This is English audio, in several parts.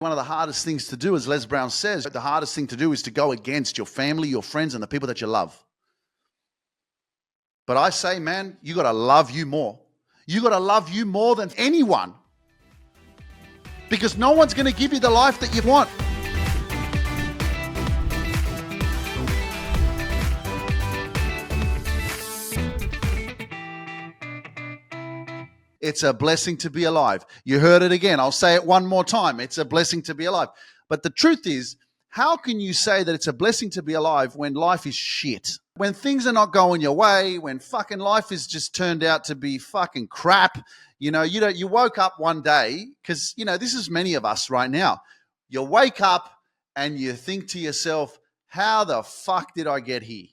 One of the hardest things to do, as Les Brown says, the hardest thing to do is to go against your family, your friends, and the people that you love. But I say, man, you got to love you more. You got to love you more than anyone. Because no one's going to give you the life that you want. It's a blessing to be alive. You heard it again. I'll say it one more time. It's a blessing to be alive. But the truth is, how can you say that it's a blessing to be alive when life is shit? When things are not going your way, when fucking life is just turned out to be fucking crap. You know, you woke up one day, because, you know, this is many of us right now. You wake up and you think to yourself, how the fuck did I get here?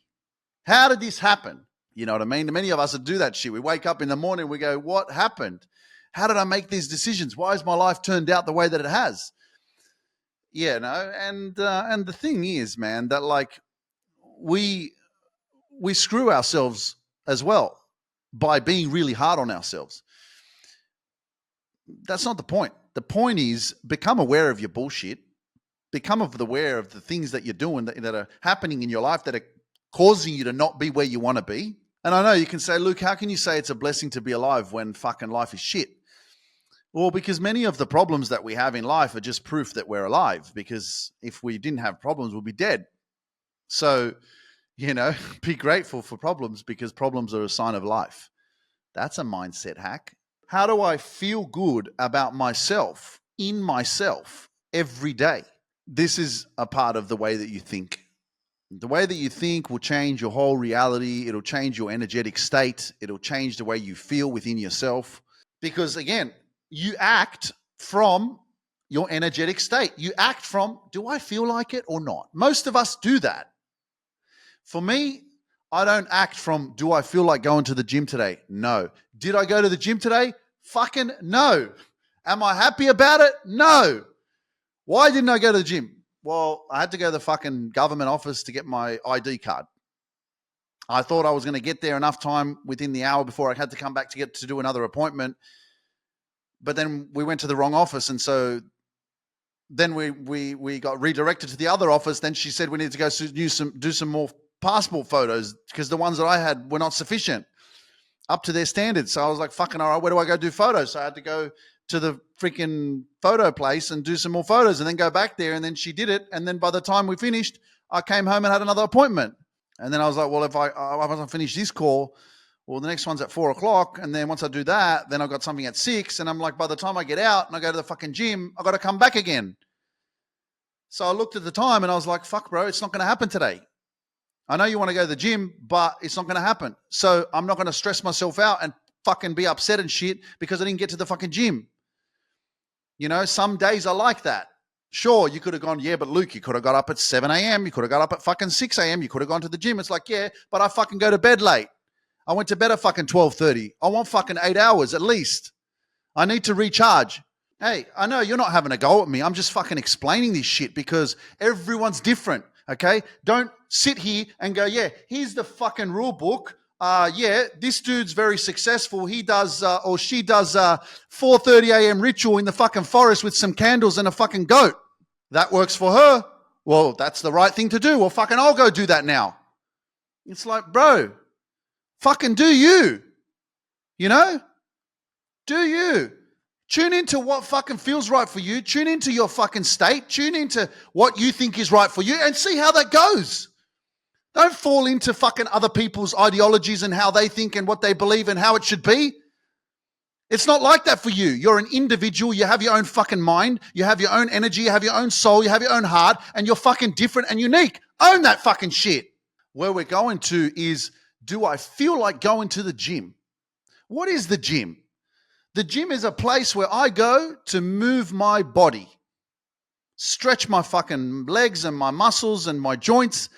How did this happen? You know what I mean? Many of us do that shit. We wake up in the morning, we go, what happened? How did I make these decisions? Why has my life turned out the way that it has? Yeah, no, and the thing is, man, that like we screw ourselves as well by being really hard on ourselves. That's not the point. The point is, become aware of your bullshit. Become aware of the things that you're doing that are happening in your life that are causing you to not be where you want to be. And I know you can say, Luke, how can you say it's a blessing to be alive when fucking life is shit? Well, because many of the problems that we have in life are just proof that we're alive. Because if we didn't have problems, we'd be dead. So, you know, be grateful for problems, because problems are a sign of life. That's a mindset hack. How do I feel good about myself, in myself, every day? This is a part of the way that you think. The way that you think will change your whole reality. It'll change your energetic state. It'll change the way you feel within yourself. Because again, you act from your energetic state. You act from, do I feel like it or not? Most of us do that. For me, I don't act from, do I feel like going to the gym today? No. Did I go to the gym today? Fucking no. Am I happy about it? No. Why didn't I go to the gym? Well, I had to go to the fucking government office to get my ID card. I thought I was going to get there enough time within the hour before I had to come back to do another appointment. But then we went to the wrong office. And so then we got redirected to the other office. Then she said we need to go do some more passport photos because the ones that I had were not sufficient up to their standards. So I was like, fucking all right, where do I go do photos? So I had to go to the freaking photo place and do some more photos and then go back there. And then she did it. And then by the time we finished, I came home and had another appointment. And then I was like, well, if I finish this call, well, the next one's at 4:00. And then once I do that, then I've got something at 6. And I'm like, by the time I get out and I go to the fucking gym, I got to come back again. So I looked at the time and I was like, fuck, bro, it's not going to happen today. I know you want to go to the gym, but it's not going to happen. So I'm not going to stress myself out and fucking be upset and shit because I didn't get to the fucking gym. You know, some days are like that. Sure, you could have gone, yeah, but Luke, you could have got up at 7 a.m. You could have got up at fucking 6 a.m. You could have gone to the gym. It's like, yeah, but I fucking go to bed late. I went to bed at fucking 12:30. I want fucking 8 hours at least. I need to recharge. Hey, I know you're not having a go at me. I'm just fucking explaining this shit because everyone's different, okay? Don't sit here and go, yeah, here's the fucking rule book. Yeah, this dude's very successful. He does, or she does 4:30 a.m. ritual in the fucking forest with some candles and a fucking goat. That works for her. Well, that's the right thing to do. Well, fucking I'll go do that now. It's like, bro, fucking do you. You know? Do you. Tune into what fucking feels right for you. Tune into your fucking state. Tune into what you think is right for you and see how that goes. Don't fall into fucking other people's ideologies and how they think and what they believe and how it should be. It's not like that for you. You're an individual. You have your own fucking mind. You have your own energy. You have your own soul. You have your own heart. And you're fucking different and unique. Own that fucking shit. Where we're going to is, do I feel like going to the gym? What is the gym? The gym is a place where I go to move my body. Stretch my fucking legs and my muscles and my joints.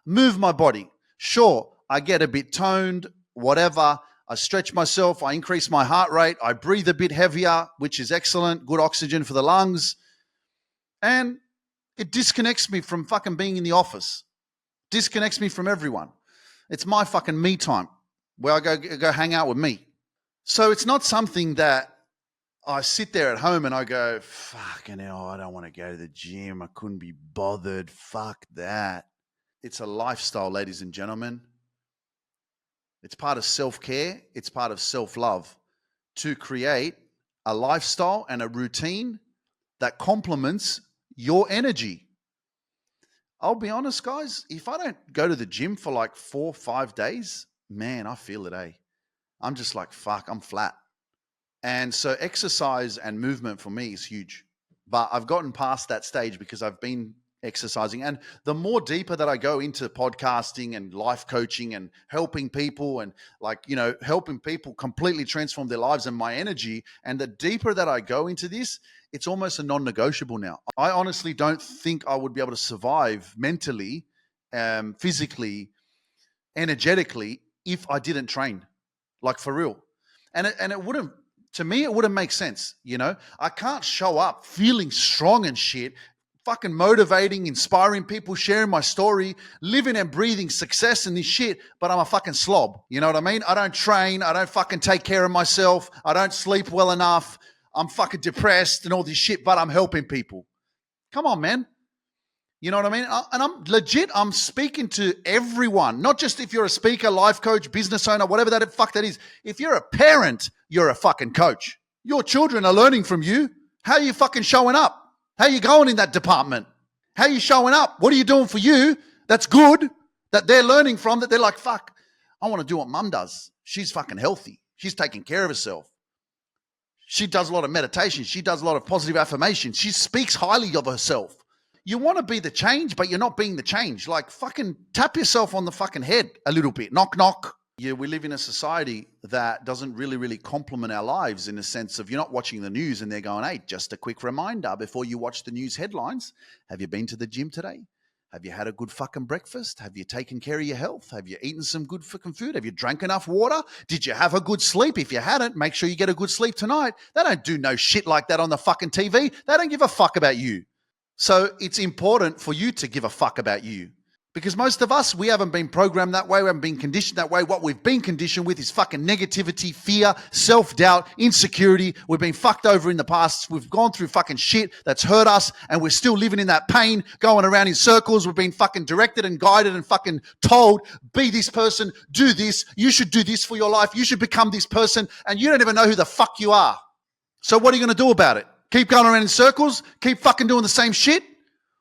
Move my body. Sure, I get a bit toned, whatever. I stretch myself. I increase my heart rate. I breathe a bit heavier, which is excellent. Good oxygen for the lungs. And it disconnects me from fucking being in the office. Disconnects me from everyone. It's my fucking me time where I go hang out with me. So it's not something that I sit there at home and I go, fucking hell, I don't want to go to the gym. I couldn't be bothered. Fuck that. It's a lifestyle, ladies and gentlemen. It's part of self-care. It's part of self-love to create a lifestyle and a routine that complements your energy. I'll be honest, guys, if I don't go to the gym for like 4 or 5 days, man, I feel it, eh? I'm just like, fuck, I'm flat. And so exercise and movement for me is huge. But I've gotten past that stage because I've been exercising. And the more deeper that I go into podcasting and life coaching and helping people and helping people completely transform their lives and my energy, and the deeper that I go into this, it's almost a non-negotiable now. I honestly don't think I would be able to survive mentally, physically, energetically if I didn't train, like for real. And it wouldn't, to me, it wouldn't make sense. I can't show up feeling strong and shit, fucking motivating, inspiring people, sharing my story, living and breathing success and this shit, but I'm a fucking slob. You know what I mean? I don't train. I don't fucking take care of myself. I don't sleep well enough. I'm fucking depressed and all this shit, but I'm helping people. Come on, man. You know what I mean? And I'm speaking to everyone, not just if you're a speaker, life coach, business owner, whatever that fuck that is. If you're a parent, you're a fucking coach. Your children are learning from you. How are you fucking showing up? How are you going in that department? How are you showing up? What are you doing for you that's good, that they're learning from, that they're like, fuck, I want to do what mum does. She's fucking healthy. She's taking care of herself. She does a lot of meditation. She does a lot of positive affirmation. She speaks highly of herself. You want to be the change, but you're not being the change. Like, fucking tap yourself on the fucking head a little bit. Knock, knock. Yeah, we live in a society that doesn't really, really complement our lives in the sense of you're not watching the news and they're going, hey, just a quick reminder before you watch the news headlines. Have you been to the gym today? Have you had a good fucking breakfast? Have you taken care of your health? Have you eaten some good fucking food? Have you drank enough water? Did you have a good sleep? If you hadn't, make sure you get a good sleep tonight. They don't do no shit like that on the fucking TV. They don't give a fuck about you. So it's important for you to give a fuck about you. Because most of us, we haven't been programmed that way. We haven't been conditioned that way. What we've been conditioned with is fucking negativity, fear, self-doubt, insecurity. We've been fucked over in the past. We've gone through fucking shit that's hurt us, and we're still living in that pain, going around in circles. We've been fucking directed and guided and fucking told, be this person, do this. You should do this for your life. You should become this person, and you don't even know who the fuck you are. So what are you going to do about it? Keep going around in circles? Keep fucking doing the same shit?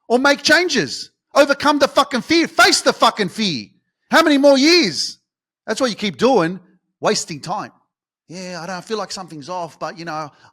Or make changes? Overcome the fucking fear. Face the fucking fear. How many more years? That's what you keep doing, wasting time. Yeah, I don't feel like something's off, but,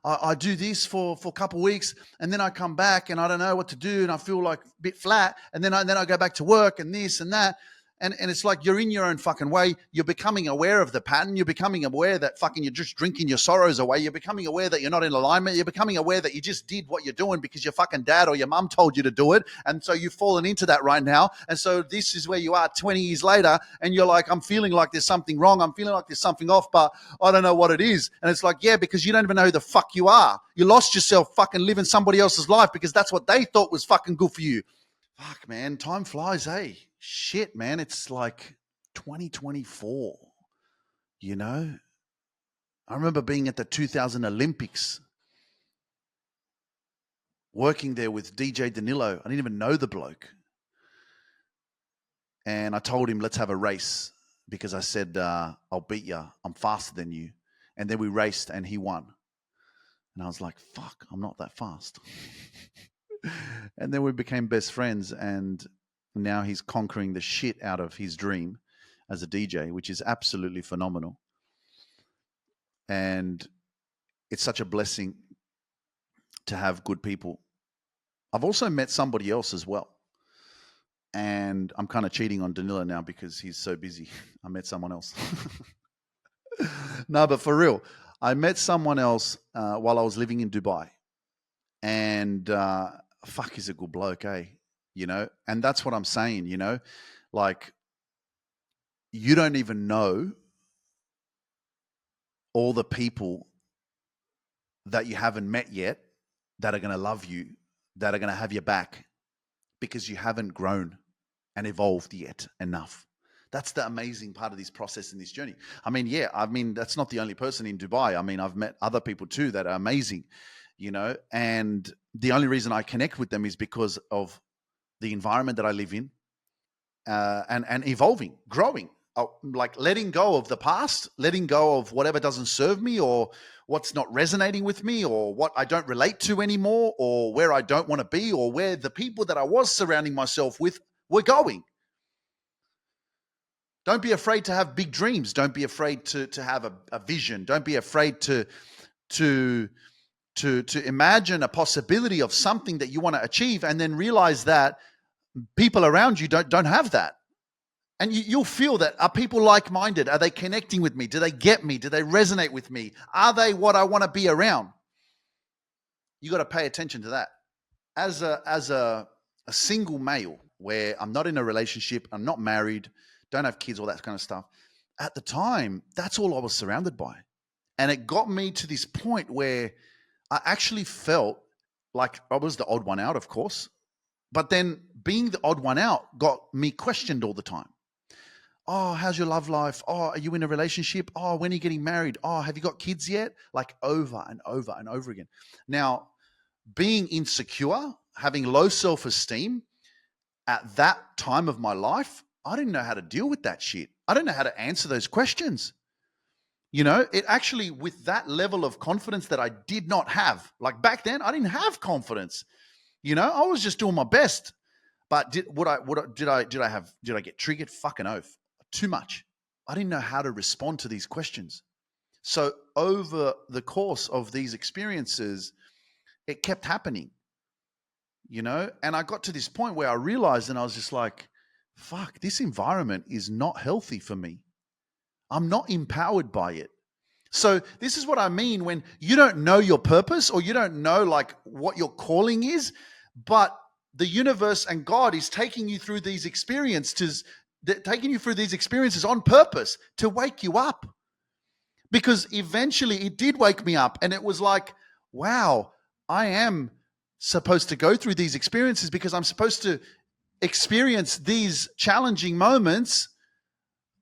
I do this for a couple of weeks, and then I come back, and I don't know what to do, and I feel like a bit flat, and then I go back to work, and this and that. And it's like you're in your own fucking way. You're becoming aware of the pattern. You're becoming aware that fucking you're just drinking your sorrows away. You're becoming aware that you're not in alignment. You're becoming aware that you just did what you're doing because your fucking dad or your mum told you to do it. And so you've fallen into that right now. And so this is where you are 20 years later. And you're like, I'm feeling like there's something wrong. I'm feeling like there's something off, but I don't know what it is. And it's like, yeah, because you don't even know who the fuck you are. You lost yourself fucking living somebody else's life because that's what they thought was fucking good for you. Fuck, man. Time flies, eh? Shit, man. It's like 2024, I remember being at the 2000 Olympics, working there with DJ Danilo. I didn't even know the bloke. And I told him, let's have a race because I said, I'll beat you. I'm faster than you. And then we raced and he won. And I was like, fuck, I'm not that fast. And then we became best friends, and now he's conquering the shit out of his dream as a DJ, which is absolutely phenomenal. And it's such a blessing to have good people. I've also met somebody else as well. And I'm kind of cheating on Danilo now because he's so busy. I met someone else. No, but for real, I met someone else while I was living in Dubai. And fuck, he's a good bloke, eh? And that's what I'm saying, like, you don't even know all the people that you haven't met yet that are going to love you, that are going to have your back because you haven't grown and evolved yet enough That's the amazing part of this process and this journey. That's not the only person in Dubai. I've met other people too that are amazing, and the only reason I connect with them is because of the environment that I live in, and evolving, growing, like letting go of the past, letting go of whatever doesn't serve me or what's not resonating with me or what I don't relate to anymore or where I don't want to be or where the people that I was surrounding myself with were going. Don't be afraid to have big dreams. Don't be afraid to have a vision. Don't be afraid to imagine a possibility of something that you want to achieve and then realize that people around you don't have that. And you'll feel that. Are people like-minded? Are they connecting with me? Do they get me? Do they resonate with me? Are they what I want to be around? You got to pay attention to that. As a single male where I'm not in a relationship, I'm not married, don't have kids, all that kind of stuff. At the time, that's all I was surrounded by. And it got me to this point where I actually felt like I was the odd one out, of course. But then being the odd one out got me questioned all the time. Oh, how's your love life? Oh, are you in a relationship? Oh, when are you getting married? Oh, have you got kids yet? Like over and over and over again. Now, being insecure, having low self-esteem at that time of my life, I didn't know how to deal with that shit. I didn't know how to answer those questions. It actually, with that level of confidence that I did not have, like back then, I didn't have confidence. I was just doing my best. But did I get triggered? Fucking oath. Too much. I didn't know how to respond to these questions. So over the course of these experiences, it kept happening. And I got to this point where I realized, and I was just like, fuck, this environment is not healthy for me. I'm not empowered by it. So this is what I mean when you don't know your purpose or you don't know like what your calling is, but the universe and God is taking you through these experiences on purpose to wake you up. Because eventually it did wake me up and it was like, wow, I am supposed to go through these experiences because I'm supposed to experience these challenging moments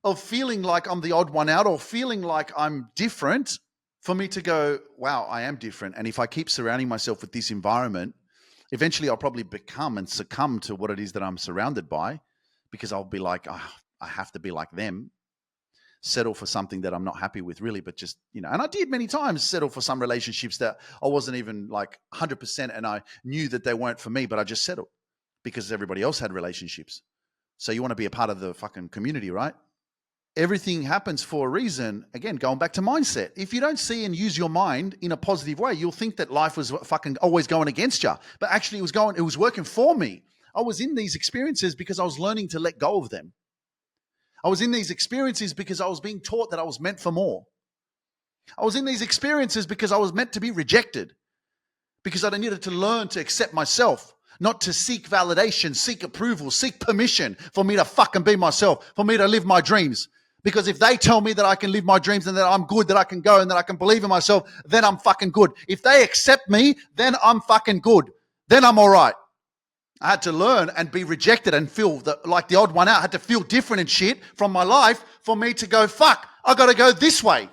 of feeling like I'm the odd one out or feeling like I'm different for me to go, wow, I am different. And if I keep surrounding myself with this environment, eventually I'll probably become and succumb to what it is that I'm surrounded by because I'll be like, oh, I have to be like them, settle for something that I'm not happy with really, but just, and I did many times settle for some relationships that I wasn't even like 100% and I knew that they weren't for me, but I just settled because everybody else had relationships. So you want to be a part of the fucking community, right? Everything happens for a reason. Again, going back to mindset. If you don't see and use your mind in a positive way, you'll think that life was fucking always going against you. But actually it was working for me. I was in these experiences because I was learning to let go of them. I was in these experiences because I was being taught that I was meant for more. I was in these experiences because I was meant to be rejected. Because I needed to learn to accept myself. Not to seek validation, seek approval, seek permission for me to fucking be myself, for me to live my dreams. Because if they tell me that I can live my dreams and that I'm good, that I can go and that I can believe in myself, then I'm fucking good. If they accept me, then I'm fucking good. Then I'm all right. I had to learn and be rejected and feel like the odd one out. I had to feel different and shit from my life for me to go, fuck, I got to go this way.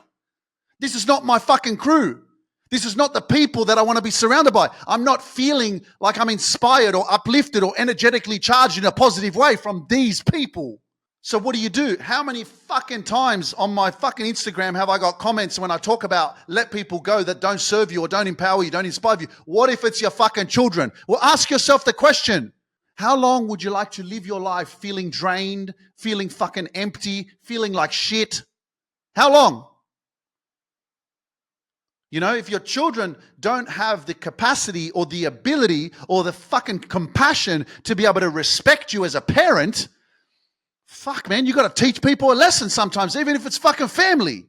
This is not my fucking crew. This is not the people that I want to be surrounded by. I'm not feeling like I'm inspired or uplifted or energetically charged in a positive way from these people. So what do? How many fucking times on my fucking Instagram have I got comments when I talk about let people go that don't serve you or don't empower you, don't inspire you? What if it's your fucking children? Well, ask yourself the question. How long would you like to live your life feeling drained, feeling fucking empty, feeling like shit? How long? If your children don't have the capacity or the ability or the fucking compassion to be able to respect you as a parent, fuck, man, you got to teach people a lesson sometimes, even if it's fucking family.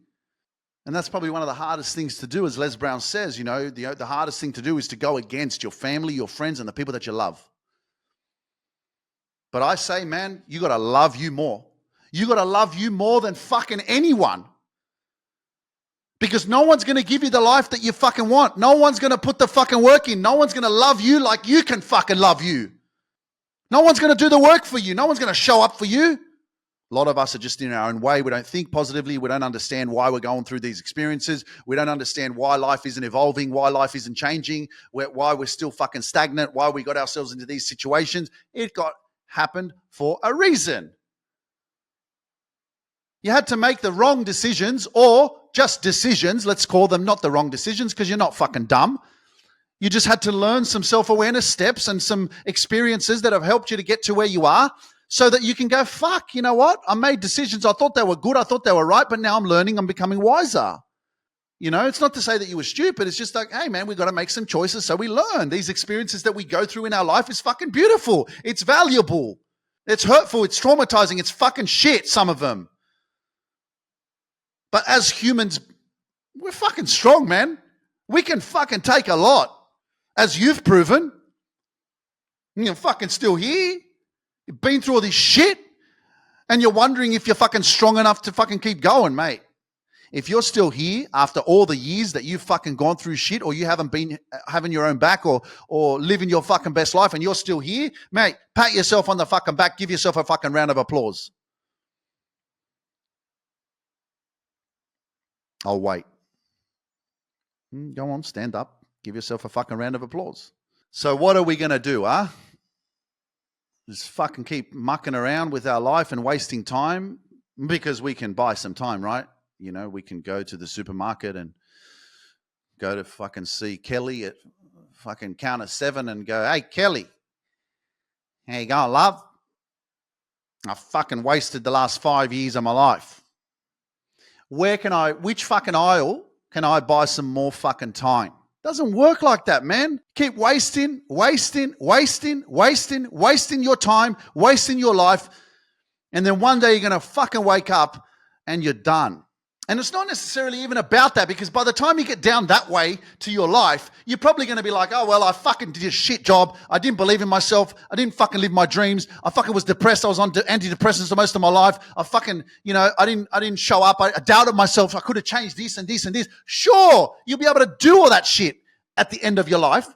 And that's probably one of the hardest things to do, as Les Brown says, the hardest thing to do is to go against your family, your friends, and the people that you love. But I say, man, you got to love you more. You got to love you more than fucking anyone. Because no one's going to give you the life that you fucking want. No one's going to put the fucking work in. No one's going to love you like you can fucking love you. No one's going to do the work for you. No one's going to show up for you. A lot of us are just in our own way. We don't think positively. We don't understand why we're going through these experiences. We don't understand why life isn't evolving, why life isn't changing, why we're still fucking stagnant, why we got ourselves into these situations. It happened for a reason. You had to make the wrong decisions, or just decisions. Let's call them not the wrong decisions, because you're not fucking dumb. You just had to learn some self-awareness steps and some experiences that have helped you to get to where you are, so that you can go, fuck, you know what? I made decisions. I thought they were good. I thought they were right, but now I'm learning. I'm becoming wiser. You know, it's not to say that you were stupid. It's just like, hey, man, we've got to make some choices so we learn. These experiences that we go through in our life is fucking beautiful. It's valuable. It's hurtful. It's traumatizing. It's fucking shit, some of them. But as humans, we're fucking strong, man. We can fucking take a lot. As you've proven, you're fucking still here. You've been through all this shit, and you're wondering if you're fucking strong enough to fucking keep going, mate. If you're still here after all the years that you've fucking gone through shit, or you haven't been having your own back, or living your fucking best life, and you're still here, mate, pat yourself on the fucking back, give yourself a fucking round of applause. I'll wait. Go on, stand up. Give yourself a fucking round of applause. So what are we going to do, huh? Just fucking keep mucking around with our life and wasting time, because we can buy some time, right? You know, we can go to the supermarket and go to fucking see Kelly at fucking counter 7 and go, hey, Kelly, how you going, love? I fucking wasted the last 5 years of my life. Which fucking aisle can I buy some more fucking time? Doesn't work like that, man. Keep wasting your time, wasting your life, and then one day you're going to fucking wake up and you're done. And it's not necessarily even about that, because by the time you get down that way to your life, you're probably going to be like, oh, well, I fucking did a shit job. I didn't believe in myself. I didn't fucking live my dreams. I fucking was depressed. I was on antidepressants for most of my life. I fucking, I didn't show up. I doubted myself. I could have changed this and this and this. Sure, you'll be able to do all that shit at the end of your life,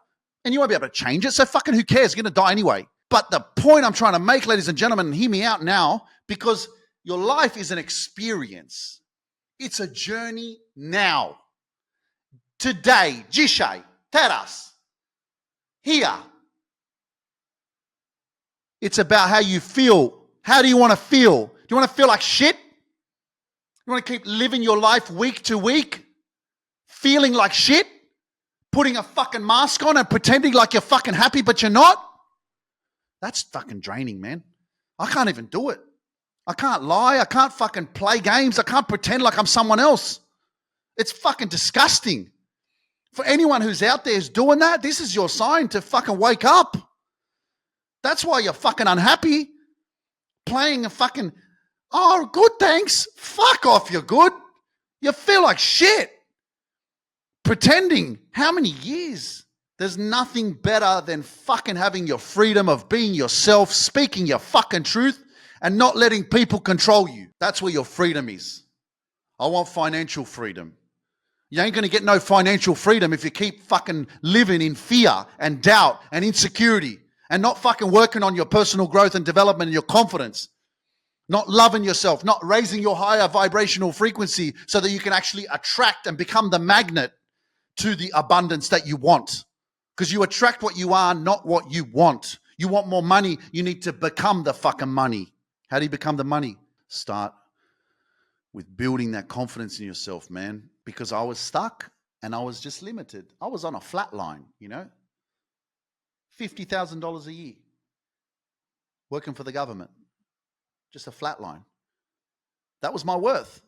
and you won't be able to change it. So fucking who cares? You're going to die anyway. But the point I'm trying to make, ladies and gentlemen, and hear me out now, because your life is an experience. It's a journey now. Today, dzisiaj, teraz, here. It's about how you feel. How do you want to feel? Do you want to feel like shit? You want to keep living your life week to week, feeling like shit? Putting a fucking mask on and pretending like you're fucking happy, but you're not? That's fucking draining, man. I can't even do it. I can't lie. I can't fucking play games. I can't pretend like I'm someone else. It's fucking disgusting. For anyone who's out there who's doing that, this is your sign to fucking wake up. That's why you're fucking unhappy. Playing a fucking, oh, good, thanks. Fuck off, you're good. You feel like shit. Pretending. How many years? There's nothing better than fucking having your freedom of being yourself, speaking your fucking truth, and not letting people control you. That's where your freedom is. I want financial freedom. You ain't going to get no financial freedom if you keep fucking living in fear and doubt and insecurity, and not fucking working on your personal growth and development and your confidence. Not loving yourself, not raising your higher vibrational frequency so that you can actually attract and become the magnet to the abundance that you want. Because you attract what you are, not what you want. You want more money, you need to become the fucking money. How do you become the money? Start with building that confidence in yourself, man. Because I was stuck and I was just limited. I was on a flat line, $50,000 a year. Working for the government. Just a flat line. That was my worth.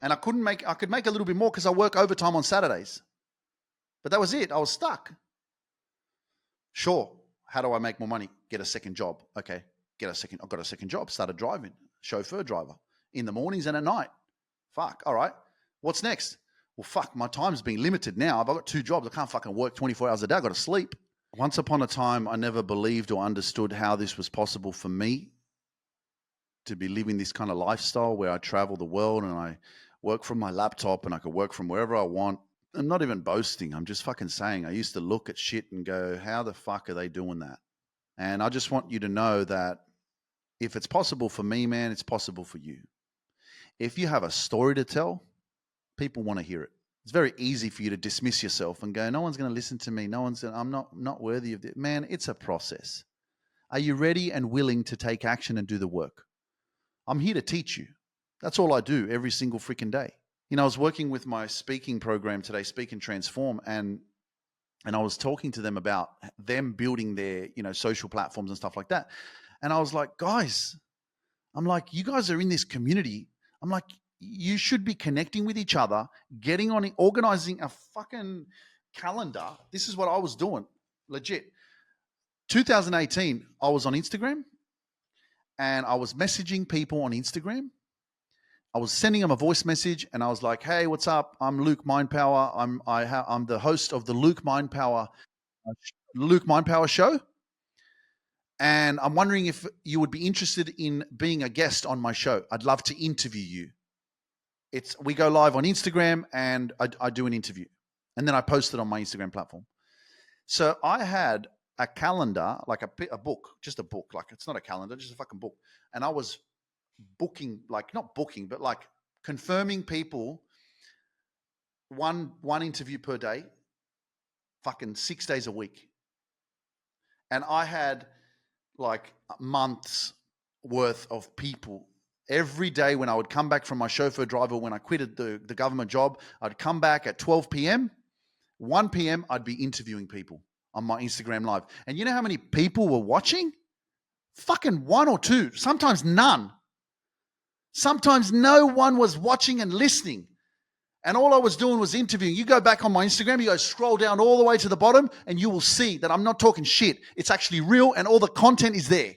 And I could make a little bit more because I work overtime on Saturdays. But that was it. I was stuck. Sure. How do I make more money? Get a second job. Okay. I've got a second job. Started driving. Chauffeur driver. In the mornings and at night. Fuck. All right. What's next? Well, fuck. My time's being limited now. I've got 2 jobs. I can't fucking work 24 hours a day. I've got to sleep. Once upon a time, I never believed or understood how this was possible for me to be living this kind of lifestyle where I travel the world and I work from my laptop and I could work from wherever I want. I'm not even boasting. I'm just fucking saying I used to look at shit and go, how the fuck are they doing that? And I just want you to know that If it's possible for me, man, it's possible for you. If you have a story to tell, people want to hear it. It's very easy for you to dismiss yourself and go, no one's going to listen to me. I'm not worthy of it. Man, it's a process. Are you ready and willing to take action and do the work? I'm here to teach you. That's all I do every single freaking day. I was working with my speaking program today, Speak and Transform, and I was talking to them about them building their, social platforms and stuff like that. And I was like, guys, I'm like, you guys are in this community. I'm like, you should be connecting with each other, getting on, organizing a fucking calendar. This is what I was doing, legit. 2018, I was on Instagram and I was messaging people on Instagram. I was sending them a voice message and I was like, hey, what's up? I'm Luke Mindpower. I'm the host of the Luke Mindpower show. And I'm wondering if you would be interested in being a guest on my show. I'd love to interview you. We go live on Instagram and I do an interview. And then I post it on my Instagram platform. So I had a calendar, like a book, just a book. Like it's not a calendar, just a fucking book. And I was booking, like not booking, but like confirming people one interview per day, fucking 6 days a week. And I had like months worth of people. Every day when I would come back from my chauffeur driver, when I quitted the government job, I'd come back at 12 p.m., 1 p.m., I'd be interviewing people on my Instagram live. And you know how many people were watching? Fucking one or two, sometimes none. Sometimes no one was watching and listening. And all I was doing was interviewing. You go back on my Instagram, you go scroll down all the way to the bottom, and you will see that I'm not talking shit. It's actually real, and all the content is there.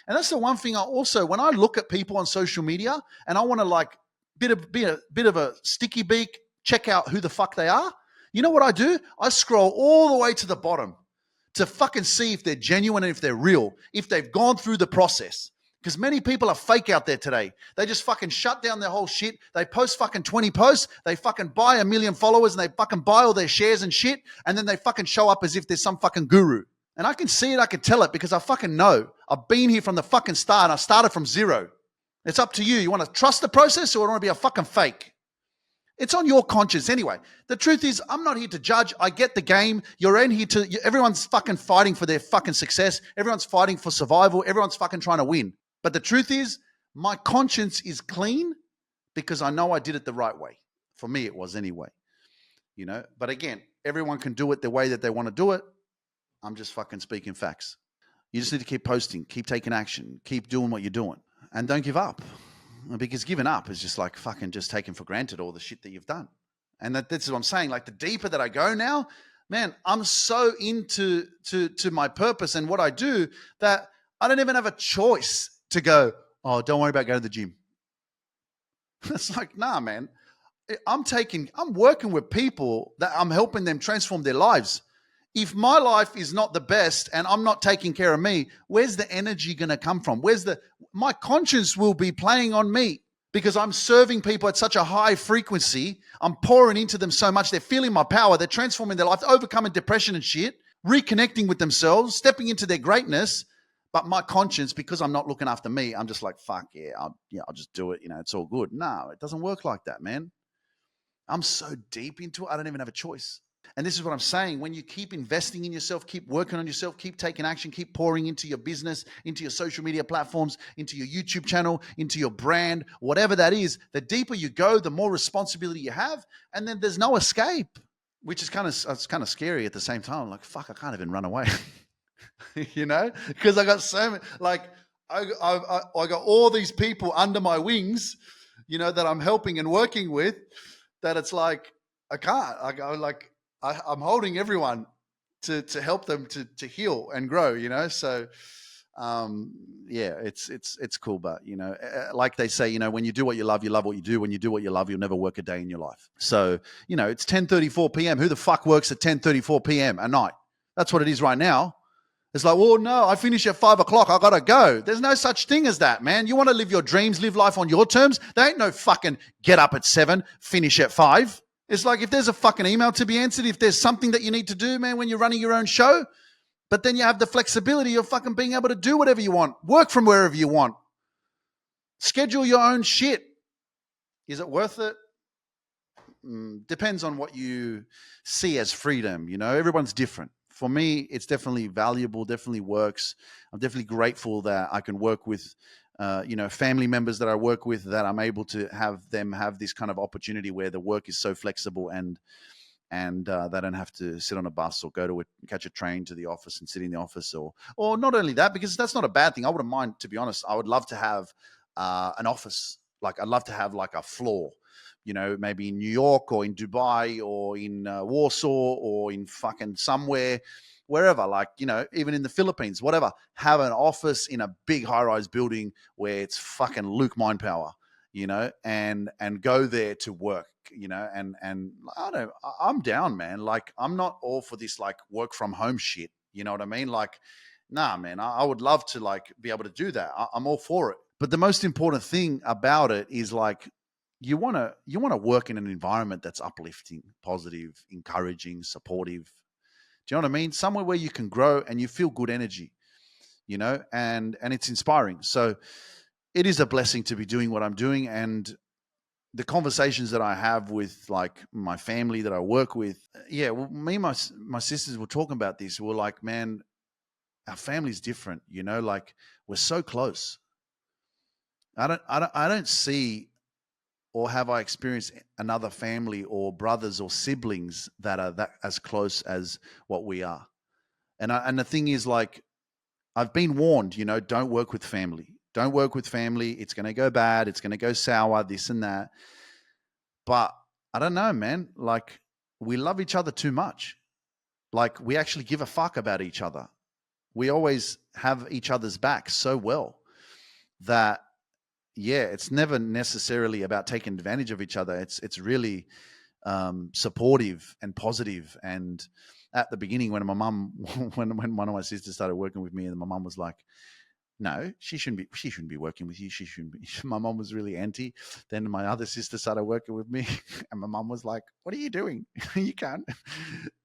And that's the one thing I also, when I look at people on social media and I want to like be a bit of a sticky beak, check out who the fuck they are. You know what I do? I scroll all the way to the bottom to fucking see if they're genuine and if they're real, if they've gone through the process. Because many people are fake out there today. They just fucking shut down their whole shit. They post fucking 20 posts. They fucking buy 1 million followers and they fucking buy all their shares and shit. And then they fucking show up as if there's some fucking guru. And I can see it. I can tell it because I fucking know. I've been here from the fucking start and I started from zero. It's up to you. You want to trust the process or want to be a fucking fake? It's on your conscience anyway. The truth is, I'm not here to judge. I get the game. You're in here everyone's fucking fighting for their fucking success. Everyone's fighting for survival. Everyone's fucking trying to win. But the truth is, my conscience is clean because I know I did it the right way. For me, it was anyway. But again, everyone can do it the way that they want to do it. I'm just fucking speaking facts. You just need to keep posting, keep taking action, keep doing what you're doing, and don't give up. Because giving up is just like fucking just taking for granted all the shit that you've done. And that's what I'm saying. Like the deeper that I go now, man, I'm so into to my purpose and what I do that I don't even have a choice to go, oh, don't worry about going to the gym. It's like, nah, man. I'm working with people that I'm helping them transform their lives. If my life is not the best and I'm not taking care of me, where's the energy going to come from? My conscience will be playing on me because I'm serving people at such a high frequency. I'm pouring into them so much. They're feeling my power. They're transforming their life, overcoming depression and shit, reconnecting with themselves, stepping into their greatness. But my conscience, because I'm not looking after me, I'm just like, fuck yeah, I'll just do it. It's all good. No, it doesn't work like that, man. I'm so deep into it, I don't even have a choice. And this is what I'm saying. When you keep investing in yourself, keep working on yourself, keep taking action, keep pouring into your business, into your social media platforms, into your YouTube channel, into your brand, whatever that is, the deeper you go, the more responsibility you have. And then there's no escape, which is kind of scary at the same time. Like, fuck, I can't even run away, because I got so many, like, I got all these people under my wings, that I'm helping and working with, that it's like, I can't. I'm holding everyone to help them to heal and grow, So, it's cool. But, like they say, when you do what you love what you do. When you do what you love, you'll never work a day in your life. So, it's 10:34 p.m. Who the fuck works at 10:34 p.m. at night? That's what it is right now. It's like, well, no, I finish at 5 o'clock. I got to go. There's no such thing as that, man. You want to live your dreams, live life on your terms. There ain't no fucking get up at 7, finish at 5. It's like if there's a fucking email to be answered, if there's something that you need to do, man, when you're running your own show, But then you have the flexibility of fucking being able to do whatever you want, work from wherever you want, schedule your own shit. Is it worth it? Depends on what you see as freedom. Everyone's different. For me, it's definitely valuable, definitely works. I'm definitely grateful that I can work with, family members that I work with, that I'm able to have them have this kind of opportunity where the work is so flexible and they don't have to sit on a bus or catch a train to the office and sit in the office, or not only that, because that's not a bad thing. I wouldn't mind, to be honest. I would love to have an office. Like, I'd love to have like a floor, maybe in New York or in Dubai or in Warsaw or in fucking somewhere, wherever, like, even in the Philippines, whatever, have an office in a big high-rise building where it's fucking Luke mind power, and go there to work, and I don't, I'm down, man. Like, I'm not all for this like work from home shit. You know what I mean? Like, nah, man, I would love to like be able to do that. I'm all for it. But the most important thing about it is like, you want to work in an environment that's uplifting, positive, encouraging, supportive. Do you know what I mean? Somewhere where you can grow and you feel good energy, and it's inspiring. So it is a blessing to be doing what I'm doing. And the conversations that I have with like my family that I work with, yeah, well, me and my sisters were talking about this. We're like, man, our family's different, like, we're so close. I don't see, or have I experienced another family or brothers or siblings that are that as close as what we are. And the thing is, like, I've been warned, don't work with family. Don't work with family. It's going to go bad. It's going to go sour, this and that. But I don't know, man. Like, we love each other too much. Like, we actually give a fuck about each other. We always have each other's back so well that, yeah, it's never necessarily about taking advantage of each other. It's really supportive and positive. And at the beginning, when my mum, when one of my sisters started working with me, and my mum was like, no, she shouldn't be working with you. She shouldn't be. My mom was really anti. Then my other sister started working with me, and my mom was like, what are you doing? You can't.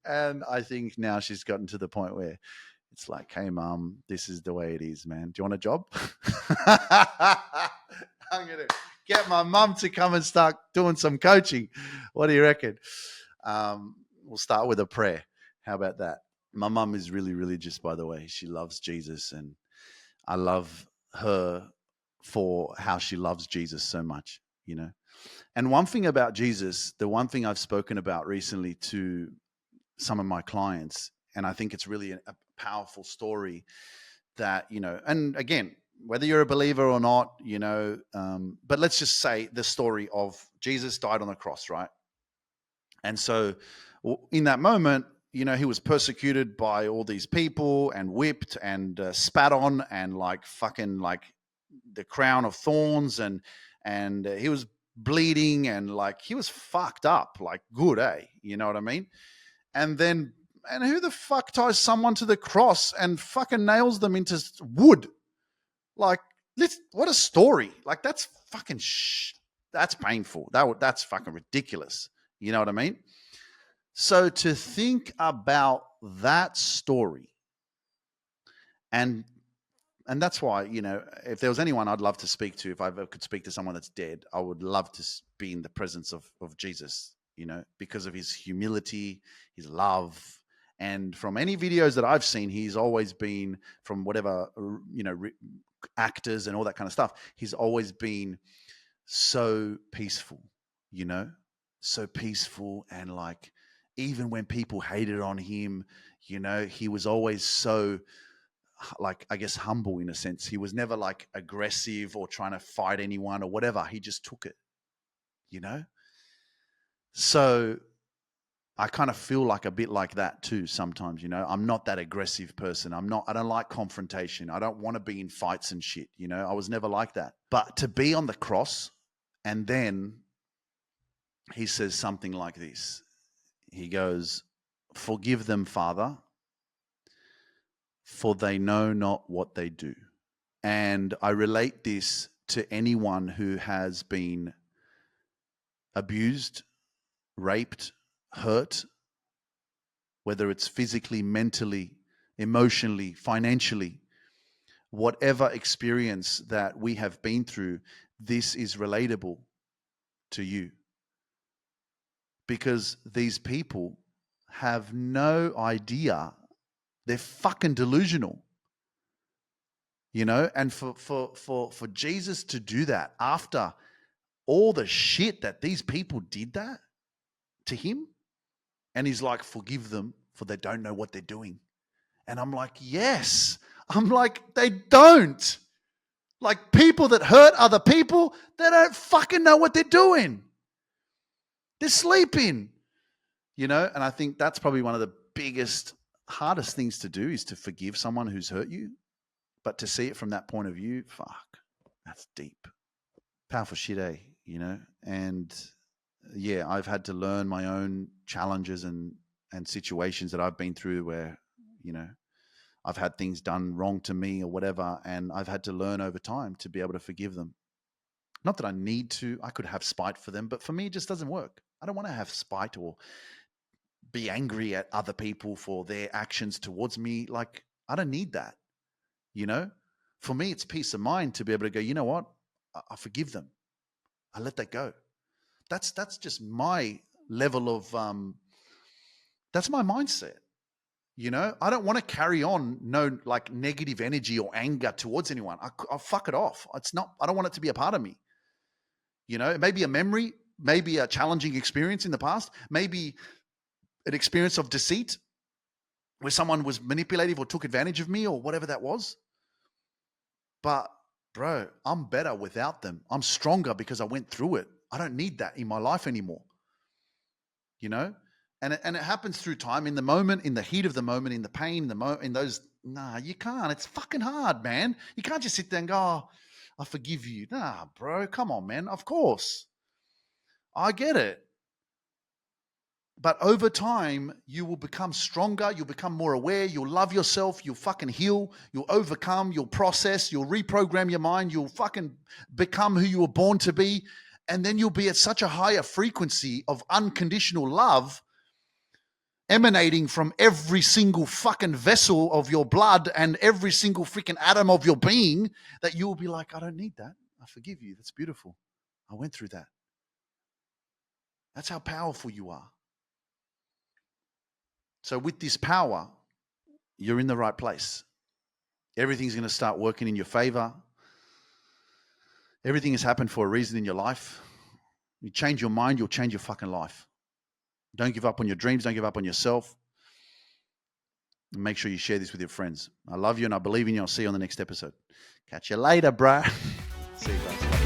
And I think now she's gotten to the point where it's like, hey, mom, this is the way it is, man. Do you want a job? I'm going to get my mum to come and start doing some coaching. What do you reckon? We'll start with a prayer. How about that? My mum is really religious, by the way. She loves Jesus, and I love her for how she loves Jesus so much, And one thing about Jesus, the one thing I've spoken about recently to some of my clients, and I think it's really a powerful story that, and again, whether you're a believer or not, but let's just say the story of Jesus died on the cross, right? And so in that moment, he was persecuted by all these people and whipped and spat on and like fucking like the crown of thorns, and he was bleeding and like he was fucked up, like good, you know what I mean? And who the fuck ties someone to the cross and fucking nails them into wood? Like, what a story! Like, that's fucking that's painful. That's fucking ridiculous. You know what I mean? So to think about that story, and that's why, if there was anyone I'd love to speak to, if I ever could speak to someone that's dead, I would love to be in the presence of Jesus, because of his humility, his love. And from any videos that I've seen, he's always been, from whatever, actors and all that kind of stuff, he's always been so peaceful, so peaceful. And like, even when people hated on him, he was always so, like, I guess, humble in a sense. He was never like aggressive or trying to fight anyone or whatever. He just took it, So I kind of feel like a bit like that too sometimes, I'm not that aggressive person. I don't like confrontation. I don't want to be in fights and shit, I was never like that. But to be on the cross, and then he says something like this. He goes, forgive them, Father, for they know not what they do. And I relate this to anyone who has been abused, raped, hurt, whether it's physically, mentally, emotionally, financially, whatever experience that we have been through, this is relatable to you. Because these people have no idea. They're fucking delusional. And for Jesus to do that after all the shit that these people did that to him, and he's like, forgive them, for they don't know what they're doing. And I'm like, yes. I'm like, they don't. Like, people that hurt other people, they don't fucking know what they're doing. They're sleeping, And I think that's probably one of the biggest, hardest things to do, is to forgive someone who's hurt you. But to see it from that point of view, fuck, that's deep. Powerful shit, eh? And yeah, I've had to learn my own challenges and situations that I've been through where, I've had things done wrong to me or whatever, and I've had to learn over time to be able to forgive them. Not that I need to. I could have spite for them, but for me, it just doesn't work. I don't want to have spite or be angry at other people for their actions towards me. Like, I don't need that. For me, it's peace of mind to be able to go, you know what? I forgive them. I let that go. That's just my level of, that's my mindset. I don't want to carry on no like negative energy or anger towards anyone. I'll fuck it off. I don't want it to be a part of me. It may be a memory, maybe a challenging experience in the past, maybe an experience of deceit where someone was manipulative or took advantage of me or whatever that was. But bro, I'm better without them. I'm stronger because I went through it. I don't need that in my life anymore. And it happens through time, in the moment, in the heat of the moment, in the pain, in those. Nah, you can't. It's fucking hard, man. You can't just sit there and go, oh, I forgive you. Nah, bro, come on, man. Of course. I get it. But over time, you will become stronger. You'll become more aware. You'll love yourself. You'll fucking heal. You'll overcome. You'll process. You'll reprogram your mind. You'll fucking become who you were born to be. And then you'll be at such a higher frequency of unconditional love emanating from every single fucking vessel of your blood and every single freaking atom of your being that you will be like, I don't need that. I forgive you. That's beautiful. I went through that. That's how powerful you are. So with this power, you're in the right place. Everything's going to start working in your favor. Everything has happened for a reason in your life. You change your mind, you'll change your fucking life. Don't give up on your dreams. Don't give up on yourself. And make sure you share this with your friends. I love you and I believe in you. I'll see you on the next episode. Catch you later, bruh. See you guys.